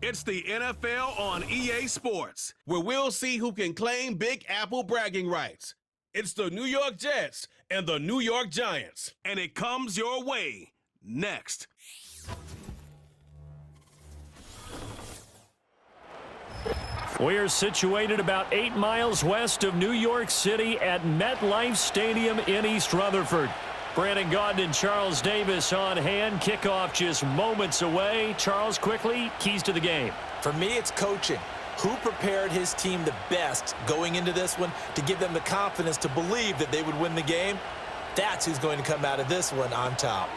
It's the NFL on EA Sports, where we'll see who can claim Big Apple bragging rights. It's the New York Jets and the New York Giants, and it comes your way next. We're situated about 8 miles west of New York City at MetLife Stadium in East Rutherford. Brandon Gaudin and Charles Davis on hand. Kickoff just moments away. Charles, quickly, keys to the game. For me, it's coaching. Who prepared his team the best going into this one to give them the confidence to believe that they would win the game? That's who's going to come out of this one on top.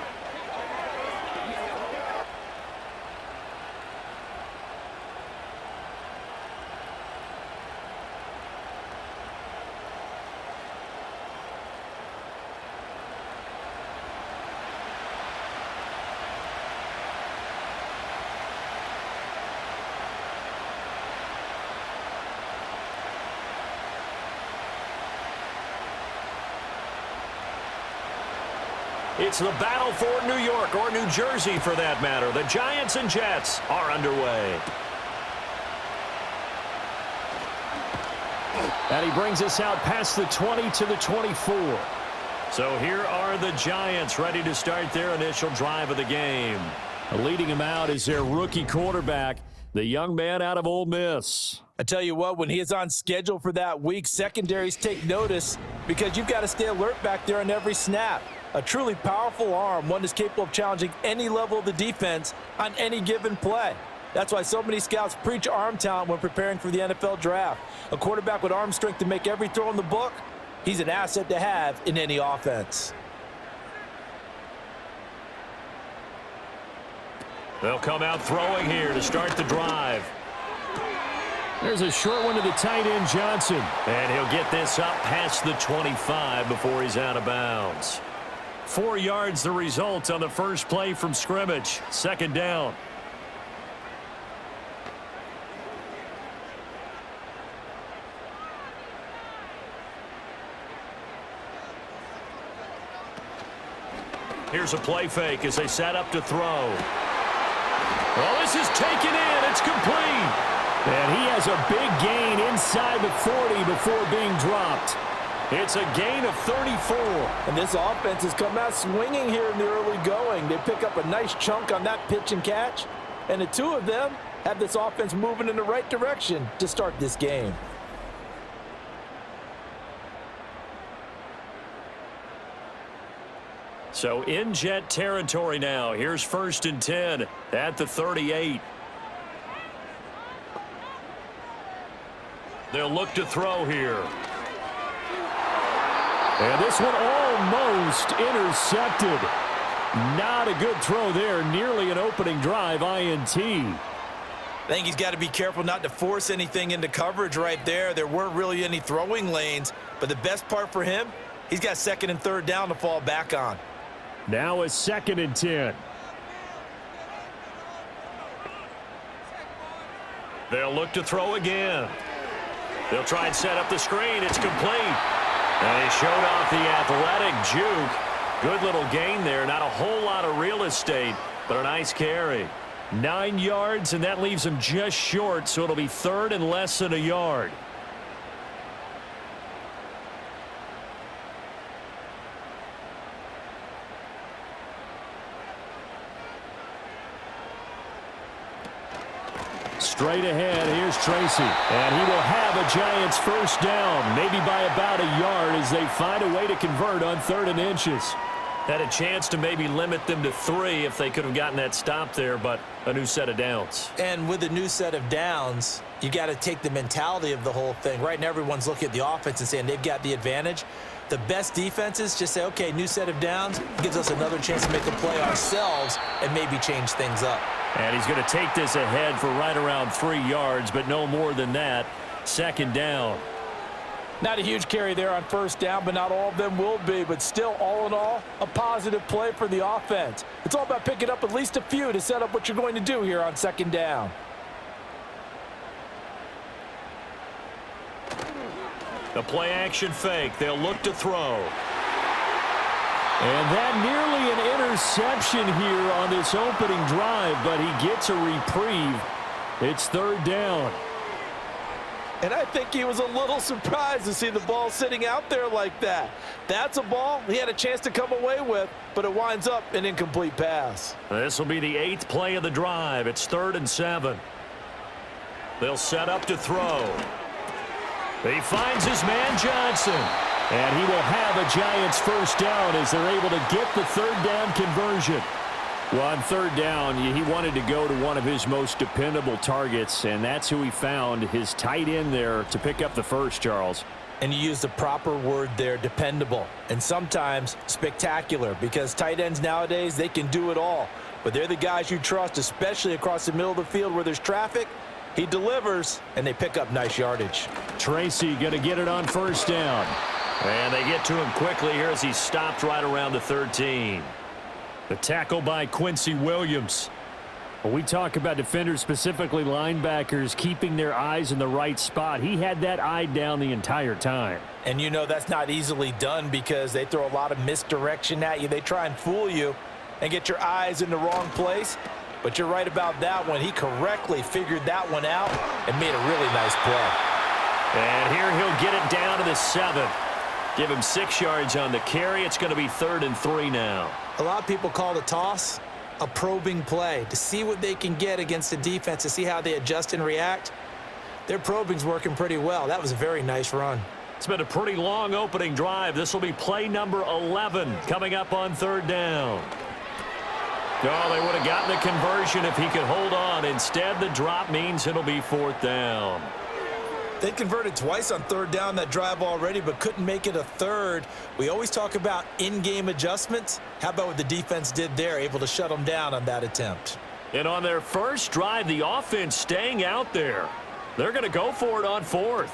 It's the battle for New York, or New Jersey for that matter. The Giants and Jets are underway. And he brings us out past the 20 to the 24. So here are the Giants ready to start their initial drive of the game. Leading him out is their rookie quarterback, the young man out of Ole Miss. I tell you what, when he is on schedule for that week, secondaries take notice because you've got to stay alert back there on every snap. A truly powerful arm, one that's capable of challenging any level of the defense on any given play. That's why so many scouts preach arm talent when preparing for the NFL draft. A quarterback with arm strength to make every throw in the book, he's an asset to have in any offense. They'll come out throwing here to start the drive. There's a short one to the tight end, Johnson. And he'll get this up past the 25 before he's out of bounds. 4 yards the result on the first play from scrimmage. Second down. Here's a play fake as they set up to throw. Well, this is taken in. It's complete. And he has a big gain inside the 40 before being dropped. It's a gain of 34. And this offense has come out swinging here in the early going. They pick up a nice chunk on that pitch and catch. And the two of them have this offense moving in the right direction to start this game. So in Jet territory now. Here's 1st and 10 at the 38. They'll look to throw here. And this one almost intercepted. Not a good throw there. Nearly an opening drive INT. I think he's got to be careful not to force anything into coverage right there. There weren't really any throwing lanes. But the best part for him, he's got 2nd and 3rd down to fall back on. Now it's 2nd and 10. They'll look to throw again. They'll try and set up the screen. It's complete. And he showed off the athletic juke. Good little gain there. Not a whole lot of real estate, but a nice carry. 9 yards, and that leaves him just short, so it'll be 3rd and less than a yard. Straight ahead, here's Tracy. And he will have a Giants first down, maybe by about a yard as they find a way to convert on 3rd and inches. Had a chance to maybe limit them to 3 if they could have gotten that stop there, but a new set of downs. And with a new set of downs, you got to take the mentality of the whole thing. Right now, everyone's looking at the offense and saying they've got the advantage. The best defenses just say, okay, new set of downs gives us another chance to make a play ourselves and maybe change things up. And he's going to take this ahead for right around 3 yards, but no more than that. 2nd down. Not a huge carry there on 1st down, but not all of them will be. But still, all in all, a positive play for the offense. It's all about picking up at least a few to set up what you're going to do here on 2nd down. The play action fake. They'll look to throw. And that nearly an interception here on this opening drive, but he gets a reprieve It's third down. And I think he was a little surprised to see the ball sitting out there like that. That's a ball he had a chance to come away with, but it winds up an incomplete pass. This will be the 8th play of the drive. It's 3rd and 7. They'll set up to throw. He finds his man Johnson. And he will have a Giants first down as they're able to get the third down conversion. Well, on third down, he wanted to go to one of his most dependable targets, and that's who he found, his tight end there, to pick up the first, Charles. And you use the proper word there, dependable, and sometimes spectacular, because tight ends nowadays, they can do it all. But they're the guys you trust, especially across the middle of the field where there's traffic. He delivers, and they pick up nice yardage. Tracy going to get it on first down. And they get to him quickly here as he's stopped right around the 13. The tackle by Quincy Williams. When we talk about defenders, specifically linebackers, keeping their eyes in the right spot, he had that eye down the entire time. And you know that's not easily done because they throw a lot of misdirection at you. They try and fool you and get your eyes in the wrong place. But you're right about that one. He correctly figured that one out and made a really nice play. And here he'll get it down to the 7. Give him 6 yards on the carry. It's going to be 3rd and 3 now. A lot of people call the toss a probing play to see what they can get against the defense, to see how they adjust and react. Their probing's working pretty well. That was a very nice run. It's been a pretty long opening drive. This will be play number 11 coming up on third down. Oh, they would have gotten the conversion if he could hold on. Instead, the drop means it'll be 4th down. They converted twice on third down that drive already, but couldn't make it a third. We always talk about in-game adjustments. How about what the defense did there, able to shut them down on that attempt? And on their first drive, the offense staying out there. They're going to go for it on 4th.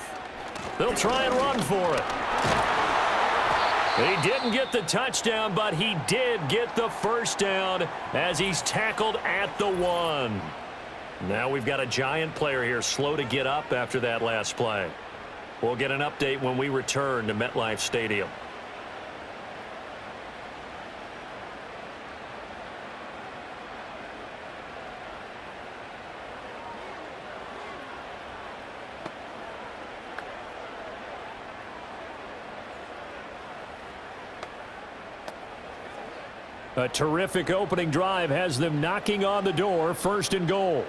They'll try and run for it. He didn't get the touchdown, but he did get the first down as he's tackled at the 1. Now we've got a Giant player here slow to get up after that last play. We'll get an update when we return to MetLife Stadium. A terrific opening drive has them knocking on the door, 1st and goal.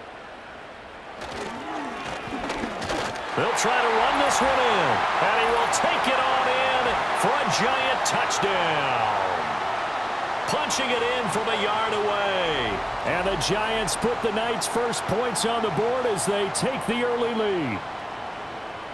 They'll try to run this one in, and he will take it on in for a Giant touchdown. Punching it in from a yard away. And the Giants put the Knights' first points on the board as they take the early lead.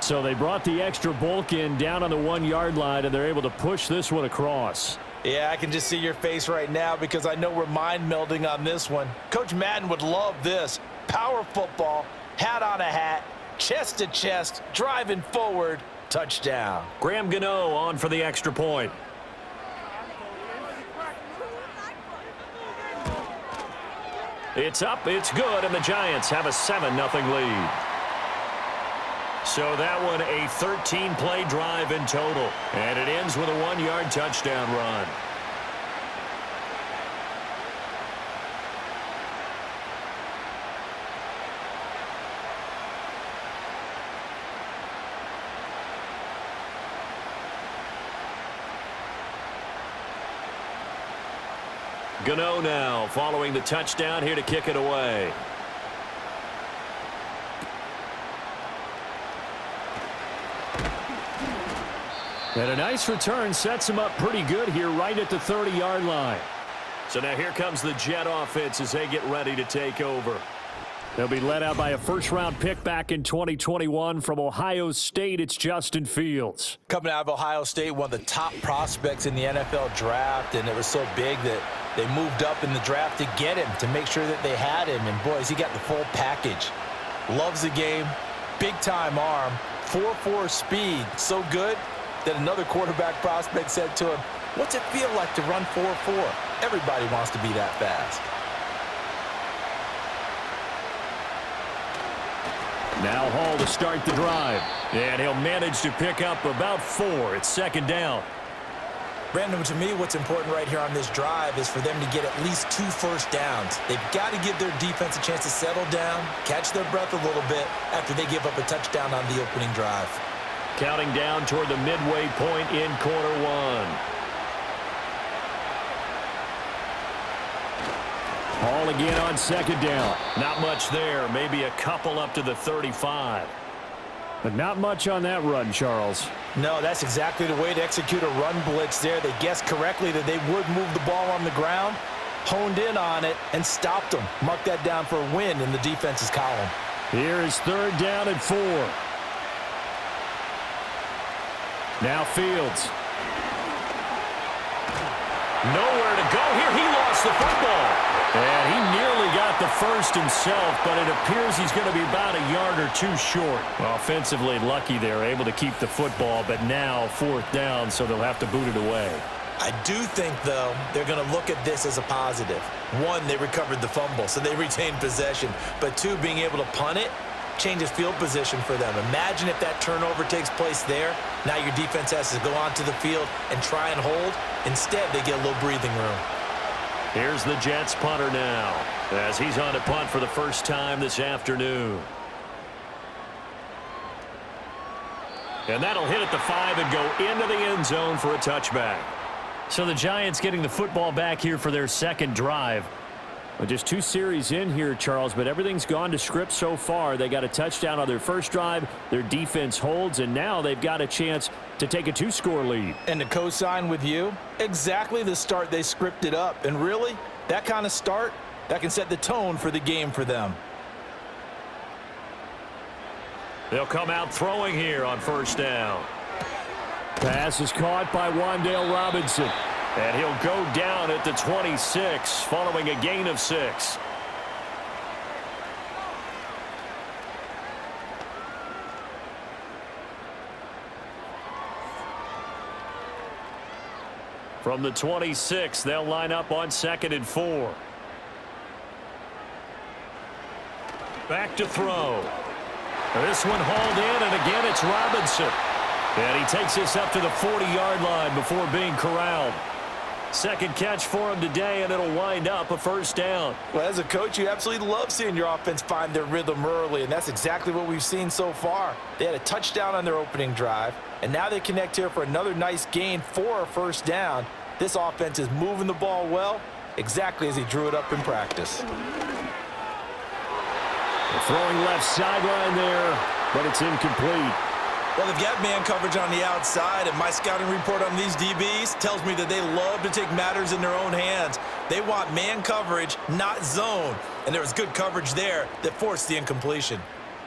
So they brought the extra bulk in down on the 1-yard line, and they're able to push this one across. Yeah, I can just see your face right now because I know we're mind melding on this one. Coach Madden would love this. Power football, hat on a hat, chest to chest, driving forward, touchdown. Graham Gano on for the extra point. It's up, it's good, and the Giants have a 7-0 lead. So that one a 13-play drive in total, and it ends with a 1-yard touchdown run. Gano now following the touchdown here to kick it away. And a nice return sets him up pretty good here right at the 30-yard line. So now here comes the Jet offense as they get ready to take over. They'll be led out by a first-round pick back in 2021 from Ohio State. It's Justin Fields. Coming out of Ohio State, one of the top prospects in the NFL draft, and it was so big that they moved up in the draft to get him, to make sure that they had him. And, boys, he got the full package. Loves the game, big-time arm, 4.4 speed, so good that another quarterback prospect said to him, "What's it feel like to run 4.4? Everybody wants to be that fast." Now Hall to start the drive. And he'll manage to pick up about 4. It's 2nd down. Brandon, to me, what's important right here on this drive is for them to get at least 2 first downs. They've got to give their defense a chance to settle down, catch their breath a little bit after they give up a touchdown on the opening drive. Counting down toward the midway point in quarter one. Hall again on second down. Not much there. Maybe a couple up to the 35. But not much on that run, Charles. No, that's exactly the way to execute a run blitz there. They guessed correctly that they would move the ball on the ground, honed in on it, and stopped them. Mark that down for a win in the defense's column. Here is third down and 4. Now Fields. Nowhere to go here. He lost the football. And he nearly got the first himself, but it appears he's going to be about a yard or 2 short. Offensively lucky there, able to keep the football, but now fourth down, so they'll have to boot it away. I do think, though, they're going to look at this as a positive. 1, they recovered the fumble, so they retained possession. But 2, being able to punt it changes field position for them. Imagine if that turnover takes place there. Now your defense has to go onto the field and try and hold. Instead, they get a little breathing room. Here's the Jets punter now, as he's on to punt for the first time this afternoon. And that'll hit at the 5 and go into the end zone for a touchback. So the Giants getting the football back here for their second drive. Well, just 2 series in here, Charles, but everything's gone to script so far. They got a touchdown on their first drive. Their defense holds, and now they've got a chance to take a 2-score lead. And to co-sign with you, exactly the start they scripted up. And really, that kind of start, that can set the tone for the game for them. They'll come out throwing here on first down. Pass is caught by Wan'Dale Robinson. And he'll go down at the 26 following a gain of 6. From the 26, they'll line up on 2nd and 4. Back to throw. This one hauled in, and again it's Robinson. And he takes this up to the 40-yard line before being corralled. Second catch for him today, and it'll wind up a first down. Well, as a coach, you absolutely love seeing your offense find their rhythm early, and that's exactly what we've seen so far. They had a touchdown on their opening drive, and now they connect here for another nice gain for a first down. This offense is moving the ball well, exactly as he drew it up in practice. Throwing left sideline there, but it's incomplete. Well, they've got man coverage on the outside, and my scouting report on these DBs tells me that they love to take matters in their own hands. They want man coverage, not zone. And there was good coverage there that forced the incompletion.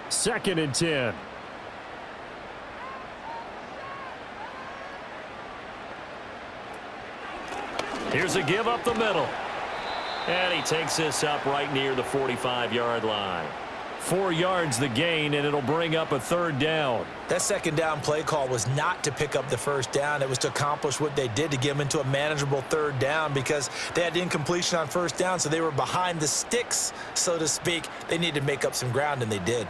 2nd and 10. Here's a give up the middle. And he takes this up right near the 45-yard line. 4 yards the gain, and it'll bring up a third down. That second down play call was not to pick up the first down. It was to accomplish what they did, to get them into a manageable third down, because they had the incompletion on first down, so they were behind the sticks, so to speak. They needed to make up some ground, and they did.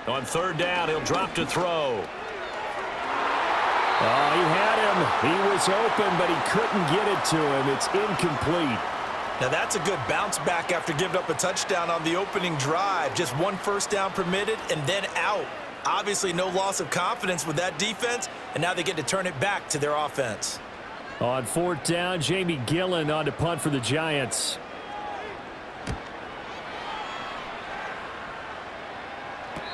On third down, he'll drop to throw. Oh, he had him. He was open, but he couldn't get it to him. It's incomplete. Now that's a good bounce back after giving up a touchdown on the opening drive. Just 1 first down permitted and then out. Obviously no loss of confidence with that defense, and now they get to turn it back to their offense. On 4th down, Jamie Gillen on to punt for the Giants.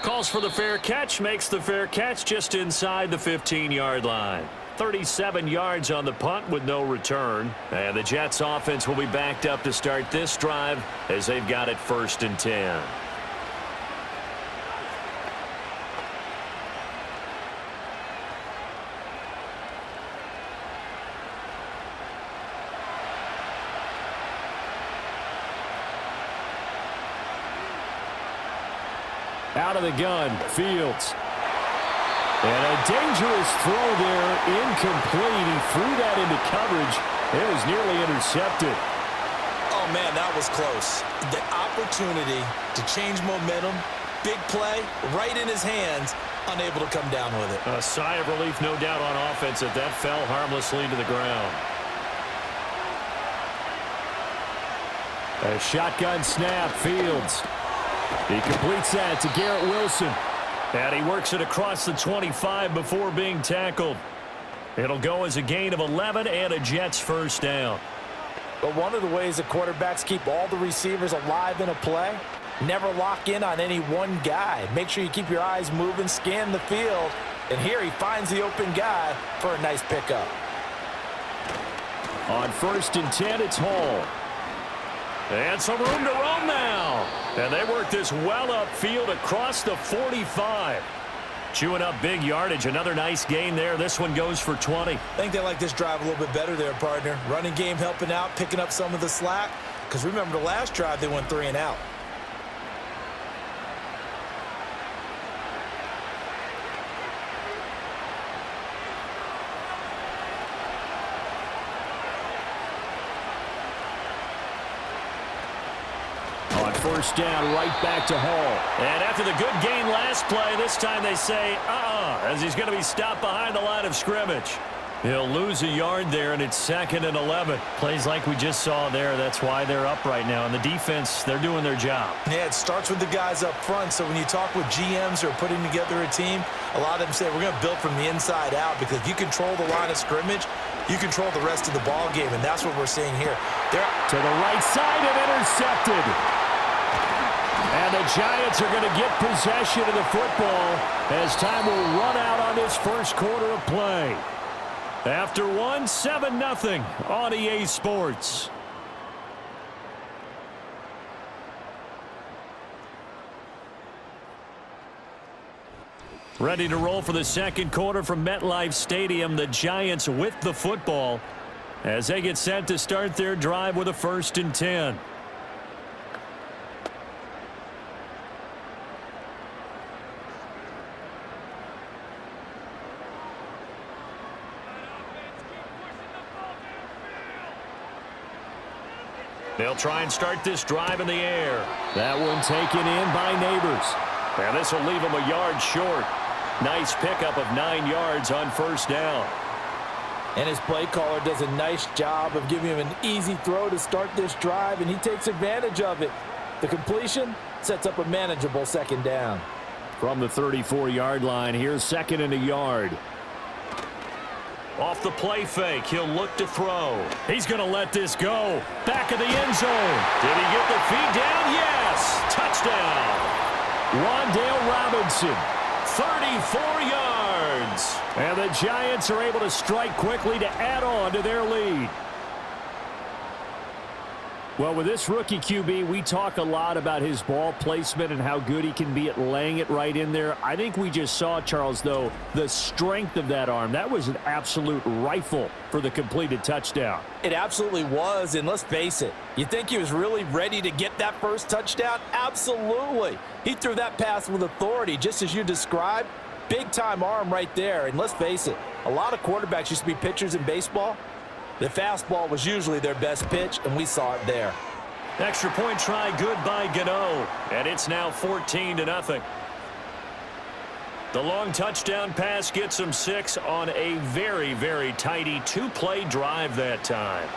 Calls for the fair catch, makes the fair catch just inside the 15-yard line. 37 yards on the punt with no return. And the Jets offense will be backed up to start this drive as they've got it 1st and 10. Out of the gun, Fields. And a dangerous throw there, incomplete. He threw that into coverage. It was nearly intercepted. Oh, man, that was close. The opportunity to change momentum, big play, right in his hands, unable to come down with it. A sigh of relief, no doubt, on offense that fell harmlessly to the ground. A shotgun snap, Fields. He completes that to Garrett Wilson. And he works it across the 25 before being tackled. It'll go as a gain of 11 and a Jets first down. But one of the ways that quarterbacks keep all the receivers alive in a play, never lock in on any one guy. Make sure you keep your eyes moving, scan the field. And here he finds the open guy for a nice pickup. On 1st and 10, it's Hall. And some room to roam now. And they work this well upfield across the 45. Chewing up big yardage. Another nice gain there. This one goes for 20. I think they like this drive a little bit better there, partner. Running game helping out, picking up some of the slack. Because remember, the last drive, they went 3 and out. First down, right back to Hall. And after the good gain last play, this time they say, as he's going to be stopped behind the line of scrimmage. He'll lose a yard there, and it's 2nd and 11. Plays like we just saw there. That's why they're up right now. And the defense, they're doing their job. Yeah, it starts with the guys up front. So when you talk with GMs who are putting together a team, a lot of them say, we're going to build from the inside out, because if you control the line of scrimmage, you control the rest of the ball game, and that's what we're seeing here. They're to the right side and intercepted. And the Giants are going to get possession of the football as time will run out on this first quarter of play. After 7-0 on EA Sports. Ready to roll for the second quarter from MetLife Stadium. The Giants with the football as they get set to start their drive with a 1st and 10. They'll try and start this drive in the air. That one taken in by Neighbors. And this will leave him a yard short. Nice pickup of 9 yards on 1st down. And his play caller does a nice job of giving him an easy throw to start this drive, and he takes advantage of it. The completion sets up a manageable 2nd down. From the 34-yard line, here's 2nd and a yard. Off the play fake, he'll look to throw. He's going to let this go. Back of the end zone. Did he get the feed down? Yes! Touchdown! Wan'Dale Robinson, 34 yards. And the Giants are able to strike quickly to add on to their lead. Well, with this rookie QB, we talk a lot about his ball placement and how good he can be at laying it right in there. I think we just saw, Charles, though, the strength of that arm. That was an absolute rifle for the completed touchdown. It absolutely was, and let's face it, you think he was really ready to get that first touchdown? Absolutely. He threw that pass with authority, just as you described. Big-time arm right there, and let's face it, a lot of quarterbacks used to be pitchers in baseball. The fastball was usually their best pitch, and we saw it there. Extra point try good by Gano, and it's now 14-0. The long touchdown pass gets him 6 on a very, very tidy 2-play drive that time.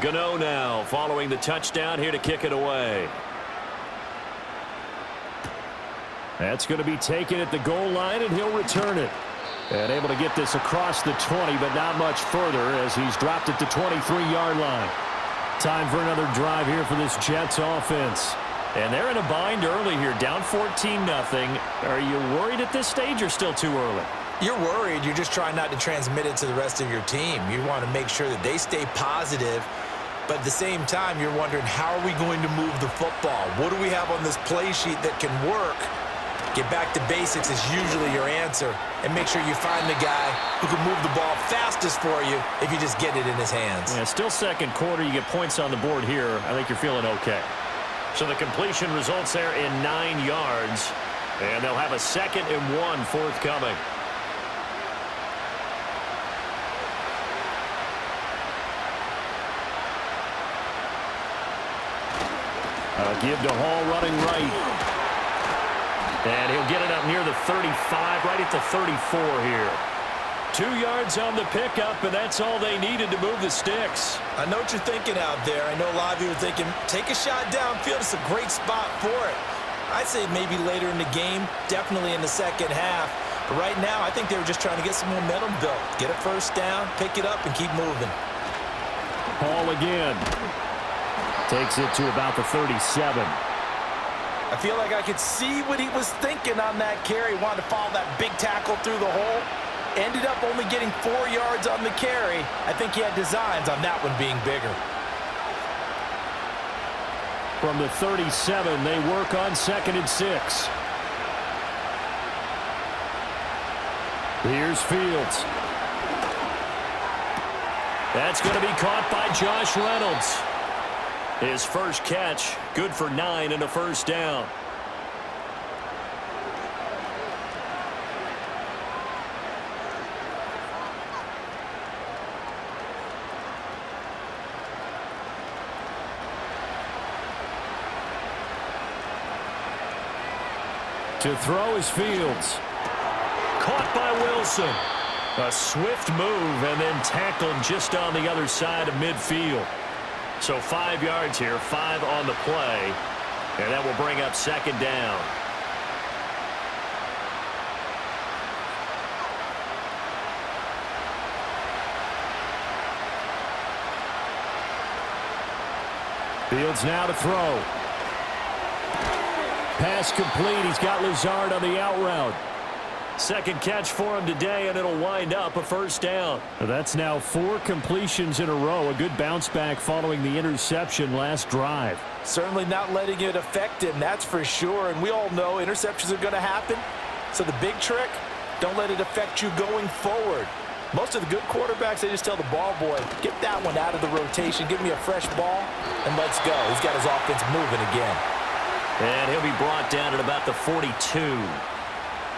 Gano now following the touchdown here to kick it away. That's going to be taken at the goal line, and he'll return it. And able to get this across the 20, but not much further as he's dropped at the 23-yard line. Time for another drive here for this Jets offense. And they're in a bind early here, down 14-0. Are you worried at this stage or still too early? You're worried. You're just trying not to transmit it to the rest of your team. You want to make sure that they stay positive. But at the same time, you're wondering, how are we going to move the football? What do we have on this play sheet that can work? Get back to basics is usually your answer. And make sure you find the guy who can move the ball fastest for you if you just get it in his hands. Yeah, still second quarter. You get points on the board here. I think you're feeling okay. So the completion results there in 9 yards. And they'll have a 2nd and 1 forthcoming. Give to Hall running right. And he'll get it up near the 35, right at the 34 here. 2 yards on the pickup, and that's all they needed to move the sticks. I know what you're thinking out there. I know a lot of you are thinking, take a shot downfield. It's a great spot for it. I'd say maybe later in the game, definitely in the second half. But right now, I think they were just trying to get some momentum built. Get a first down, pick it up, and keep moving. Hall again. Takes it to about the 37. I feel like I could see what he was thinking on that carry. Wanted to follow that big tackle through the hole. Ended up only getting 4 yards on the carry. I think he had designs on that one being bigger. From the 37, they work on 2nd and 6. Here's Fields. That's going to be caught by Josh Reynolds. His first catch, good for 9 and a first down. To throw is Fields. Caught by Wilson. A swift move and then tackled just on the other side of midfield. So 5 yards here, 5 on the play. And that will bring up 2nd down. Fields now to throw. Pass complete. He's got Lazard on the out route. Second catch for him today, and it'll wind up a first down. That's now 4 completions in a row. A good bounce back following the interception last drive. Certainly not letting it affect him, that's for sure. And we all know interceptions are going to happen. So the big trick, don't let it affect you going forward. Most of the good quarterbacks, they just tell the ball boy, get that one out of the rotation, give me a fresh ball, and let's go. He's got his offense moving again. And he'll be brought down at about the 42.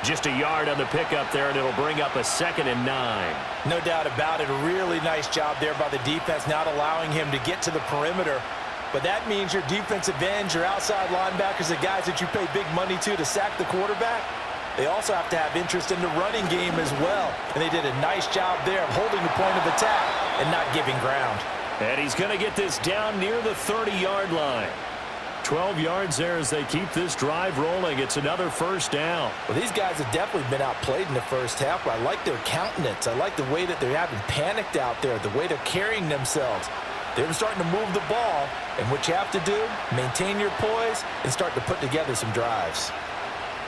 Just a yard on the pickup there, and it'll bring up a 2nd and 9. No doubt about it. A really nice job there by the defense, not allowing him to get to the perimeter. But that means your defensive ends, your outside linebackers, the guys that you pay big money to sack the quarterback, they also have to have interest in the running game as well. And they did a nice job there of holding the point of attack and not giving ground. And he's going to get this down near the 30-yard line. 12 yards there as they keep this drive rolling. It's another first down. Well, these guys have definitely been outplayed in the first half, but I like their countenance. I like the way that they haven't panicked out there, the way they're carrying themselves. They're starting to move the ball, and what you have to do, maintain your poise and start to put together some drives.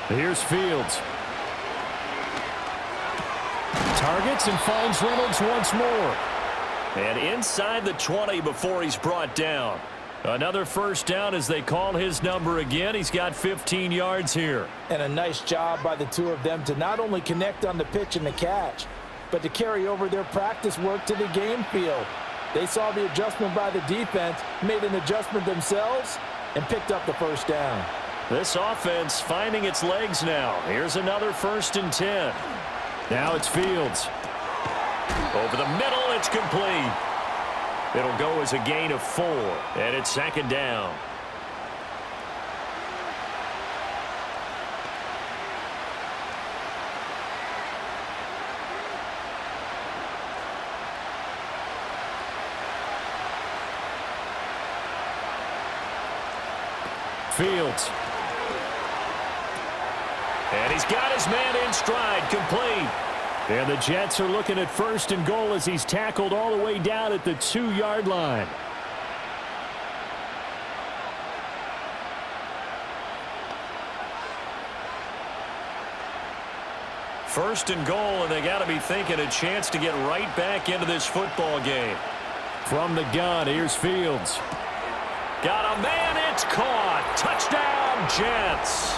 Here's Fields. Targets and finds Reynolds once more. And inside the 20 before he's brought down. Another first down as they call his number again. He's got 15 yards here. And a nice job by the two of them to not only connect on the pitch and the catch, but to carry over their practice work to the game field. They saw the adjustment by the defense, made an adjustment themselves, and picked up the first down. This offense finding its legs now. Here's another 1st and 10. Now it's Fields. Over the middle, it's complete. It'll go as a gain of 4, and it's 2nd down. Fields. And he's got his man in stride, complete. And the Jets are looking at 1st and goal as he's tackled all the way down at the 2-yard line. First and goal, and they got to be thinking a chance to get right back into this football game. From the gun, here's Fields. Got a man, it's caught. Touchdown, Jets.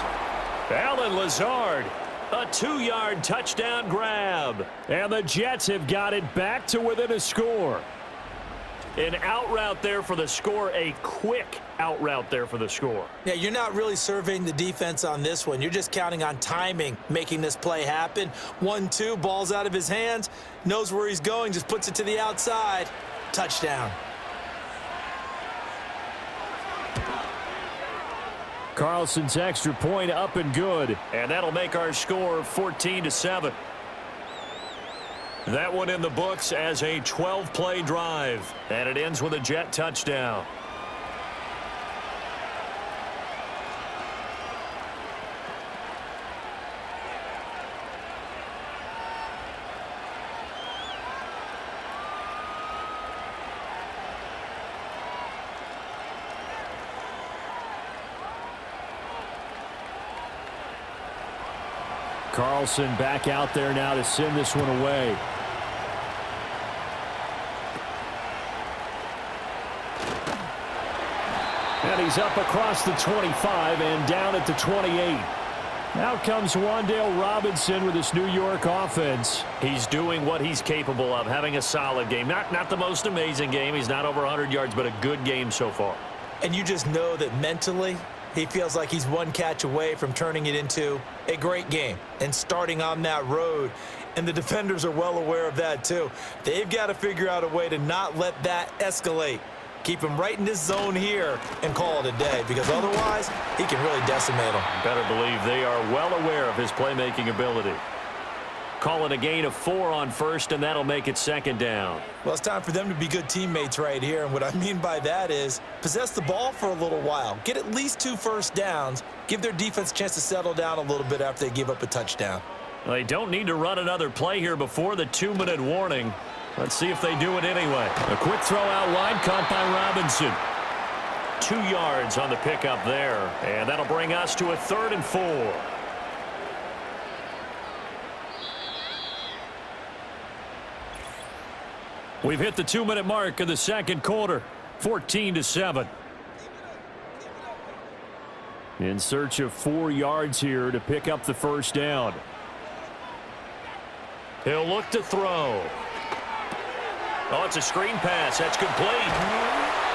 Allen Lazard A 2-yard touchdown grab. And the Jets have got it back to within a score. An out route there for the score, a quick out route there for the score. Yeah, you're not really surveying the defense on this one. You're just counting on timing, making this play happen. 1-2, ball's out of his hands, knows where he's going, just puts it to the outside. Touchdown. Carlson's extra point up and good. And that'll make our score 14-7. That one in the books as a 12-play drive. And it ends with a Jet touchdown. Carlson back out there now to send this one away. And he's up across the 25 and down at the 28. Now comes Wan'Dale Robinson with this New York offense. He's doing what he's capable of, having a solid game. Not the most amazing game. He's not over 100 yards, but a good game so far. And you just know that mentally, he feels like he's one catch away from turning it into a great game and starting on that road. And the defenders are well aware of that too. They've got to figure out a way to not let that escalate. Keep him right in this zone here and call it a day, because otherwise he can really decimate them. Better believe they are well aware of his playmaking ability. Call it a gain of 4 on first, and that'll make it second down. Well, it's time for them to be good teammates right here, and what I mean by that is possess the ball for a little while, get at least 2 first downs, give their defense a chance to settle down a little bit after they give up a touchdown. They don't need to run another play here before the 2-minute warning. Let's see if they do it anyway. A quick throw out wide, caught by Robinson. 2 yards on the pickup there, and that'll bring us to a 3rd and 4. We've hit the 2-minute mark of the second quarter, 14-7. In search of 4 yards here to pick up the first down. He'll look to throw. Oh, it's a screen pass. That's complete.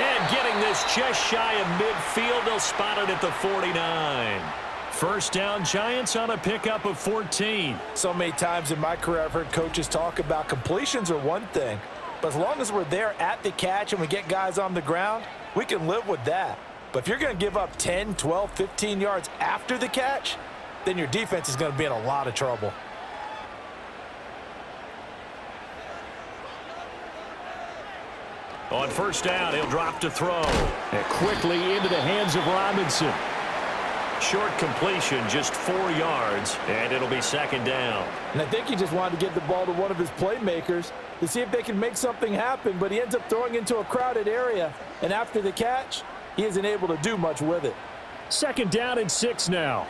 And getting this just shy of midfield, they'll spot it at the 49. First down, Giants on a pickup of 14. So many times in my career I've heard coaches talk about completions are one thing, but as long as we're there at the catch and we get guys on the ground, we can live with that. But if you're going to give up 10, 12, 15 yards after the catch, then your defense is going to be in a lot of trouble. On first down, he'll drop to throw. And quickly into the hands of Robinson. Short completion, just 4 yards, and it'll be second down. And I think he just wanted to get the ball to one of his playmakers to see if they can make something happen, but he ends up throwing into a crowded area, and after the catch, he isn't able to do much with it. Second down and 6 now.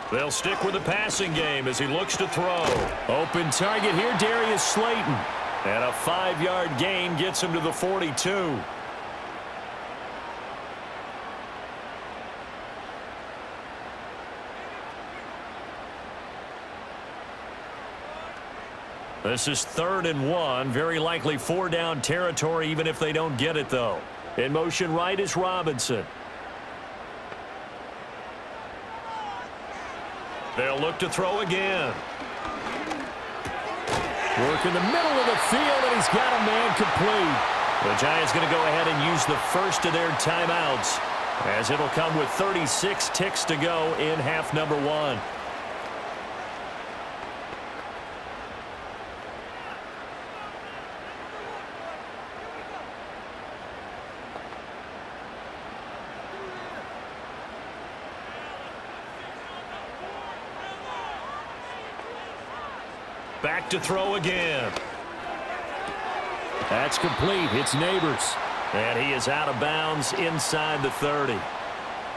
They'll stick with the passing game as he looks to throw. Open target here, Darius Slayton. And a 5-yard gain gets him to the 42. This is 3rd and 1. Very likely 4-down territory, even if they don't get it, though. In motion right is Robinson. They'll look to throw again. Work in the middle of the field, and he's got a man complete. The Giants going to go ahead and use the first of their timeouts, as it'll come with 36 ticks to go in half number 1. Back to throw again. That's complete. It's Neighbors. And he is out of bounds inside the 30.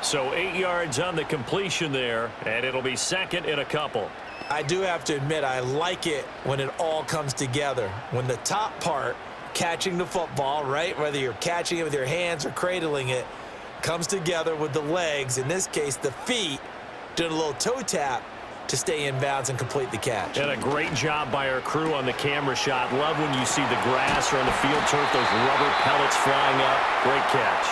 So 8 yards on the completion there, and it'll be second in a couple. I do have to admit, I like it when it all comes together. When the top part, catching the football, right, whether you're catching it with your hands or cradling it, comes together with the legs, in this case the feet, doing a little toe tap to stay in bounds and complete the catch. And a great job by our crew on the camera shot. Love when you see the grass or on the field turf, those rubber pellets flying up. Great catch.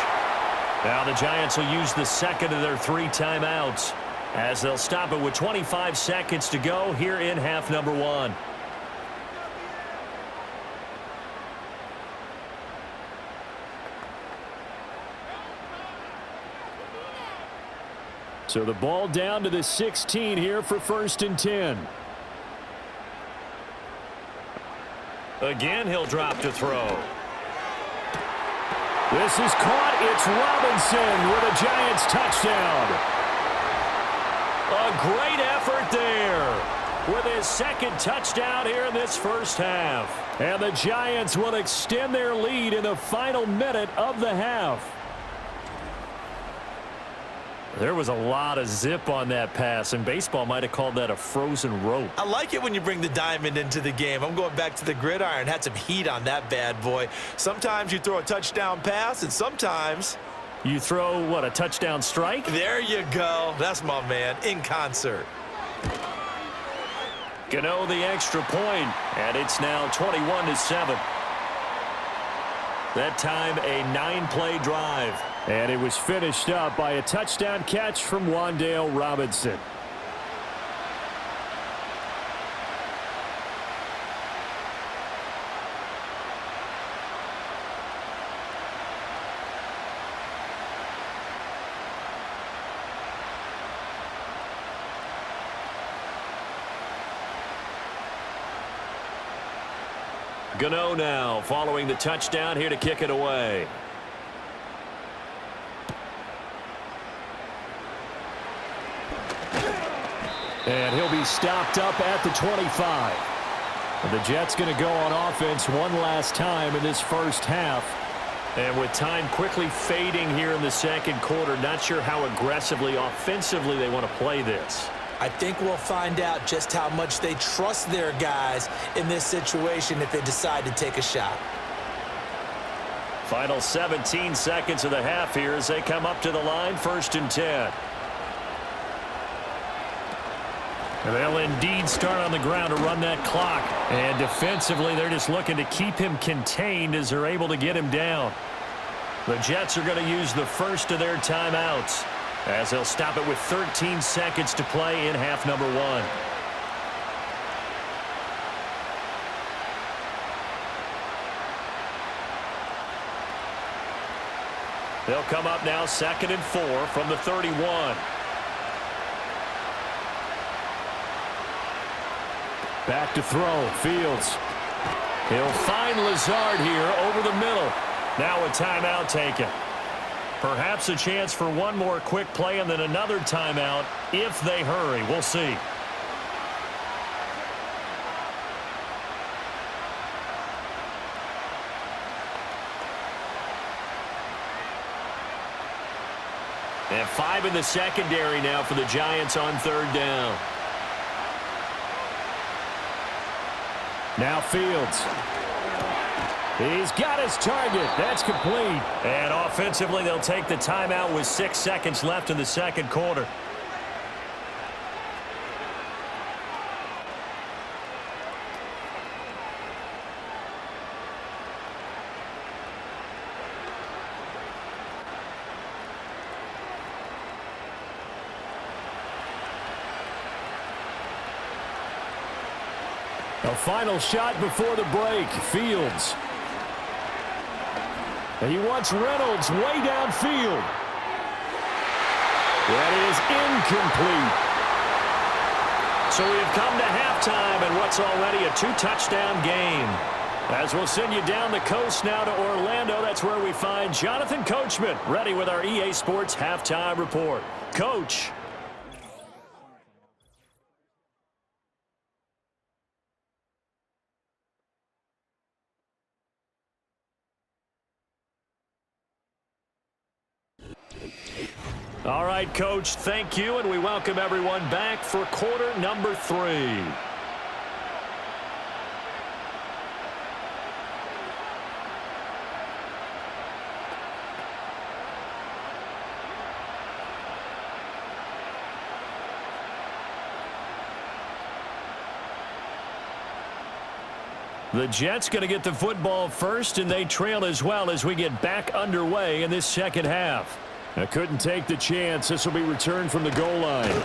Now the Giants will use the second of their 3 timeouts as they'll stop it with 25 seconds to go here in half number 1. So the ball down to the 16 here for 1st and 10. Again, he'll drop to throw. This is caught. It's Robinson with a Giants touchdown. A great effort there with his second touchdown here in this first half. And the Giants will extend their lead in the final minute of the half. There was a lot of zip on that pass, and baseball might have called that a frozen rope. I like it when you bring the diamond into the game. I'm going back to the gridiron. Had some heat on that bad boy. Sometimes you throw a touchdown pass, and sometimes you throw, what, a touchdown strike? There you go. That's my man, in concert. Gano the extra point, and it's now 21-7. That time, a 9-play drive. And it was finished up by a touchdown catch from Wan'Dale Robinson. Gano now following the touchdown here to kick it away. And he'll be stopped up at the 25. And the Jets going to go on offense one last time in this first half. And with time quickly fading here in the second quarter, not sure how aggressively, offensively they want to play this. I think we'll find out just how much they trust their guys in this situation if they decide to take a shot. Final 17 seconds of the half here as they come up to the line, 1st and 10. And they'll indeed start on the ground to run that clock. And defensively, they're just looking to keep him contained as they're able to get him down. The Jets are going to use the first of their timeouts as they'll stop it with 13 seconds to play in half number 1. They'll come up now 2nd and 4 from the 31. Back to throw. Fields. He'll find Lazard here over the middle. Now a timeout taken. Perhaps a chance for one more quick play and then another timeout if they hurry. We'll see. And 5 in the secondary now for the Giants on 3rd down. Now Fields. He's got his target. That's complete. And offensively, they'll take the timeout with 6 seconds left in the second quarter. A final shot before the break. Fields. And he wants Reynolds way downfield. That is incomplete. So we've come to halftime and what's already a 2-touchdown game. As we'll send you down the coast now to Orlando, that's where we find Jonathan Coachman ready with our EA Sports Halftime Report. Coach. All right, Coach, thank you, and we welcome everyone back for quarter number 3. The Jets going to get the football first, and they trail as well as we get back underway in this second half. I couldn't take the chance. This will be returned from the goal line.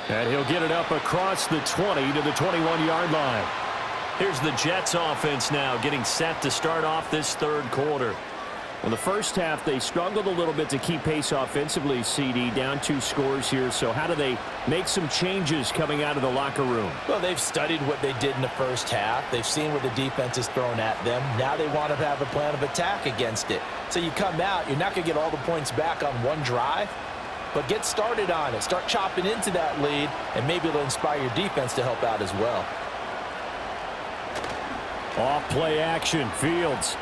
And he'll get it up across the 20 to the 21-yard line. Here's the Jets offense now getting set to start off this third quarter. Well, the first half, they struggled a little bit to keep pace offensively, CD, down 2 scores here. So how do they make some changes coming out of the locker room? Well, they've studied what they did in the first half. They've seen what the defense has thrown at them. Now they want to have a plan of attack against it. So you come out, you're not going to get all the points back on one drive, but get started on it. Start chopping into that lead, and maybe it'll inspire your defense to help out as well. Off play action, Fields.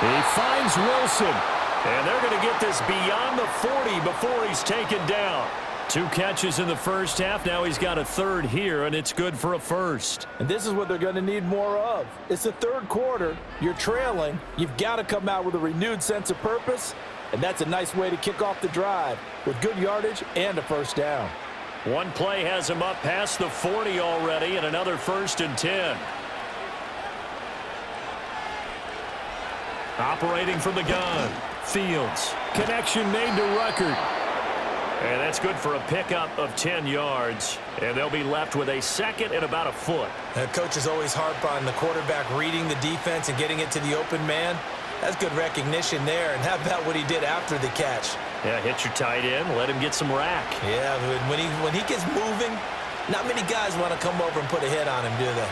He finds Wilson, and they're going to get this beyond the 40 before he's taken down. 2 catches in the first half. Now he's got a third here, and it's good for a first. And this is what they're going to need more of. It's the third quarter. You're trailing. You've got to come out with a renewed sense of purpose, and that's a nice way to kick off the drive with good yardage and a first down. One play has him up past the 40 already, and another 1st and 10. Operating from the gun, Fields. Connection made to Ruckert. And that's good for a pickup of 10 yards. And they'll be left with a second and about a foot. Coaches always harp on the quarterback reading the defense and getting it to the open man. That's good recognition there. And how about what he did after the catch? Yeah, hit your tight end, let him get some rack. Yeah, when he gets moving, not many guys want to come over and put a hit on him, do they?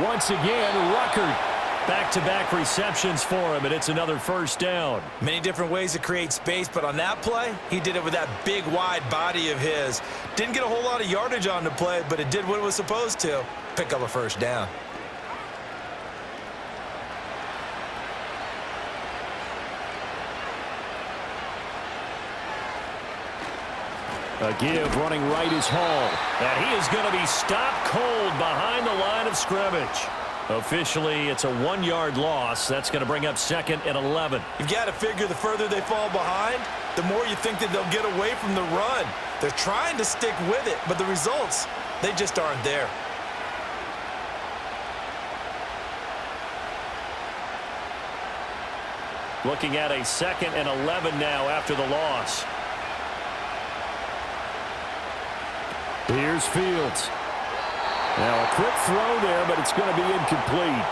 Once again, Ruckert. Back-to-back receptions for him, and it's another first down. Many different ways to create space, but on that play, he did it with that big, wide body of his. Didn't get a whole lot of yardage on the play, but it did what it was supposed to. Pick up a first down. A give running right is Hall. And he is going to be stopped cold behind the line of scrimmage. Officially, it's a 1-yard loss. That's going to bring up 2nd and 11. You've got to figure the further they fall behind, the more you think that they'll get away from the run. They're trying to stick with it, but the results, they just aren't there. Looking at a 2nd and 11 now after the loss. Here's Fields. Now a quick throw there, but it's going to be incomplete.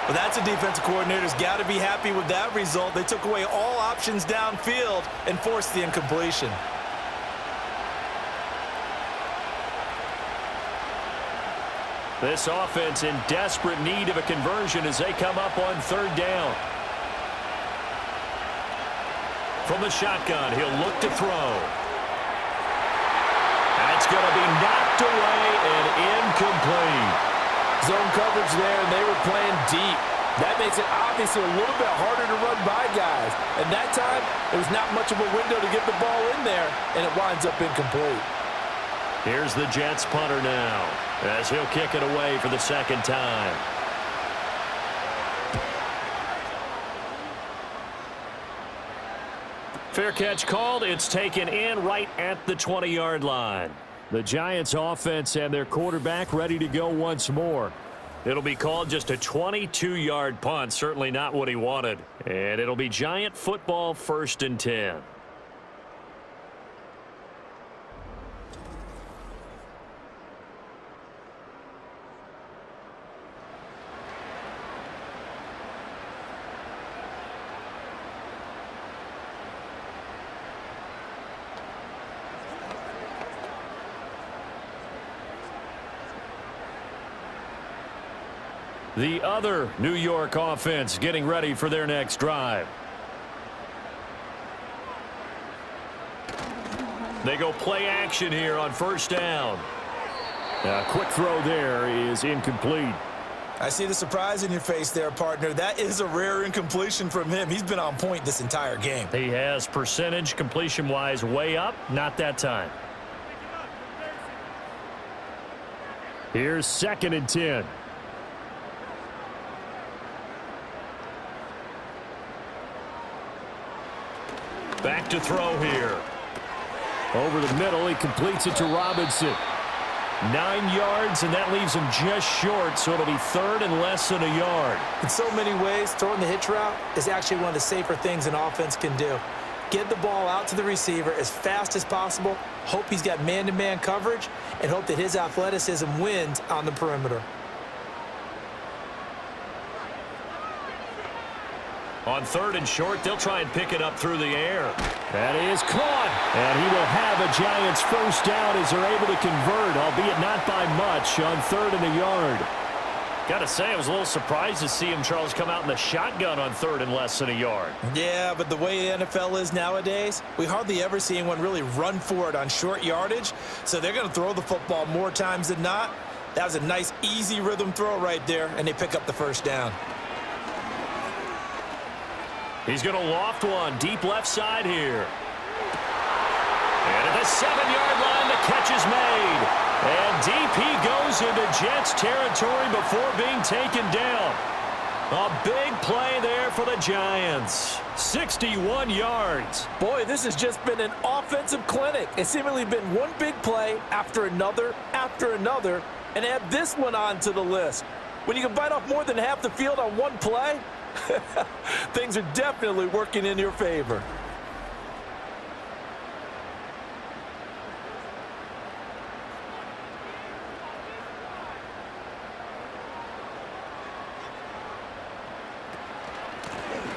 Well, that's a defensive coordinator's got to be happy with that result. They took away all options downfield and forced the incompletion. This offense in desperate need of a conversion as they come up on 3rd down. From the shotgun, he'll look to throw. It's going to be knocked away and incomplete. Zone coverage there, and they were playing deep. That makes it obviously a little bit harder to run by guys. And that time, there was not much of a window to get the ball in there, and it winds up incomplete. Here's the Jets punter now, as he'll kick it away for the 2nd time. Fair catch called. It's taken in right at the 20-yard line. The Giants offense and their quarterback ready to go once more. It'll be called just a 22-yard punt. Certainly not what he wanted. And it'll be Giant football 1st and 10. The other New York offense getting ready for their next drive. They go play action here on 1st down. A quick throw there is incomplete. I see the surprise in your face there, partner. That is a rare incompletion from him. He's been on point this entire game. He has percentage completion-wise way up. Not that time. Here's 2nd and 10. Back to throw here. Over the middle, he completes it to Robinson. 9 yards, and that leaves him just short, so it'll be 3rd and less than a yard. In so many ways, throwing the hitch route is actually one of the safer things an offense can do. Get the ball out to the receiver as fast as possible, hope he's got man-to-man coverage, and hope that his athleticism wins on the perimeter. On 3rd and short, they'll try and pick it up through the air. That is caught, and he will have a Giants first down as they're able to convert, albeit not by much, on 3rd and a yard. Got to say, I was a little surprised to see him, Charles, come out in the shotgun on 3rd and less than a yard. Yeah, but the way the NFL is nowadays, we hardly ever see anyone really run for it on short yardage, so they're going to throw the football more times than not. That was a nice, easy rhythm throw right there, and they pick up the first down. He's going to loft one deep left side here. And at the 7-yard line, the catch is made. And deep he goes into Jets territory before being taken down. A big play there for the Giants. 61 yards. Boy, this has just been an offensive clinic. It's seemingly been one big play after another, and add this one onto the list. When you can bite off more than half the field on one play, things are definitely working in your favor.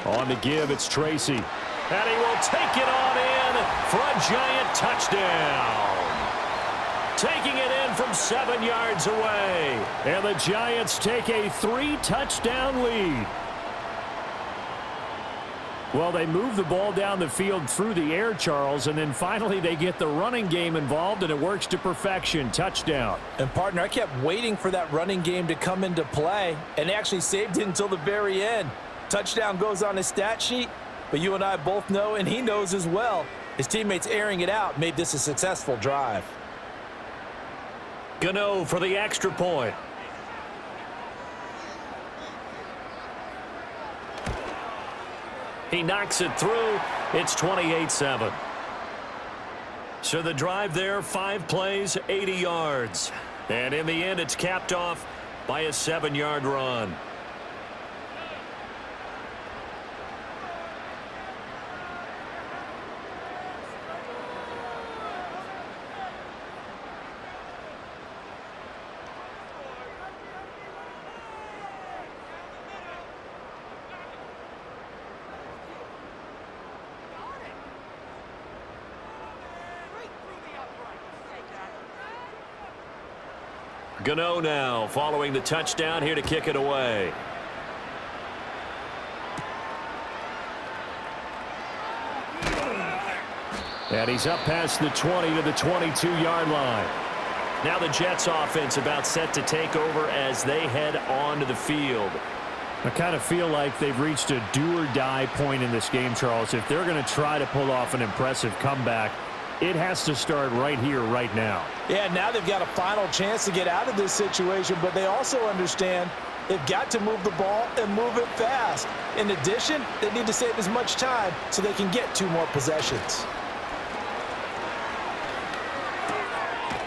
On the give, it's Tracy. And he will take it on in for a Giant touchdown. Taking it in from 7 yards away. And the Giants take a 3-touchdown lead. Well, they move the ball down the field through the air, Charles, and then finally they get the running game involved, and it works to perfection. Touchdown. And, partner, I kept waiting for that running game to come into play, and actually saved it until the very end. Touchdown goes on his stat sheet, but you and I both know, and he knows as well, his teammates airing it out made this a successful drive. Gano for the extra point. He knocks it through. It's 28-7. So the drive there, 5 plays, 80 yards. And in the end, it's capped off by a 7-yard run. Gano now following the touchdown here to kick it away. And he's up past the 20 to the 22-yard line. Now the Jets offense about set to take over as they head onto the field. I kind of feel like they've reached a do-or-die point in this game, Charles. If they're going to try to pull off an impressive comeback, it has to start right here, right now. Yeah, now they've got a final chance to get out of this situation, but they also understand they've got to move the ball and move it fast. In addition, they need to save as much time so they can get 2 more possessions.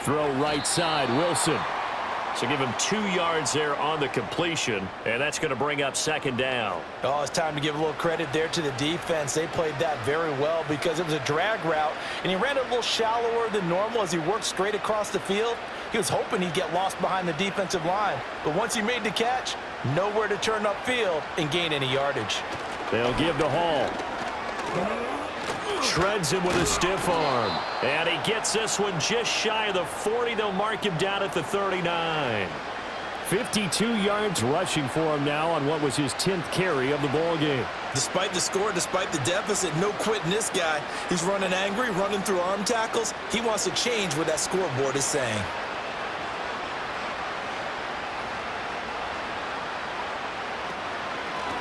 Throw right side, Wilson. So give him 2 yards there on the completion, and that's going to bring up 2nd down. Oh, it's time to give a little credit there to the defense. They played that very well because it was a drag route, and he ran it a little shallower than normal as he worked straight across the field. He was hoping he'd get lost behind the defensive line, but once he made the catch, nowhere to turn upfield and gain any yardage. They'll give to Hall. Shreds him with a stiff arm. And he gets this one just shy of the 40. They'll mark him down at the 39. 52 yards rushing for him now on what was his 10th carry of the ball game. Despite the score, despite the deficit, no quitting this guy. He's running angry, running through arm tackles. He wants to change what that scoreboard is saying.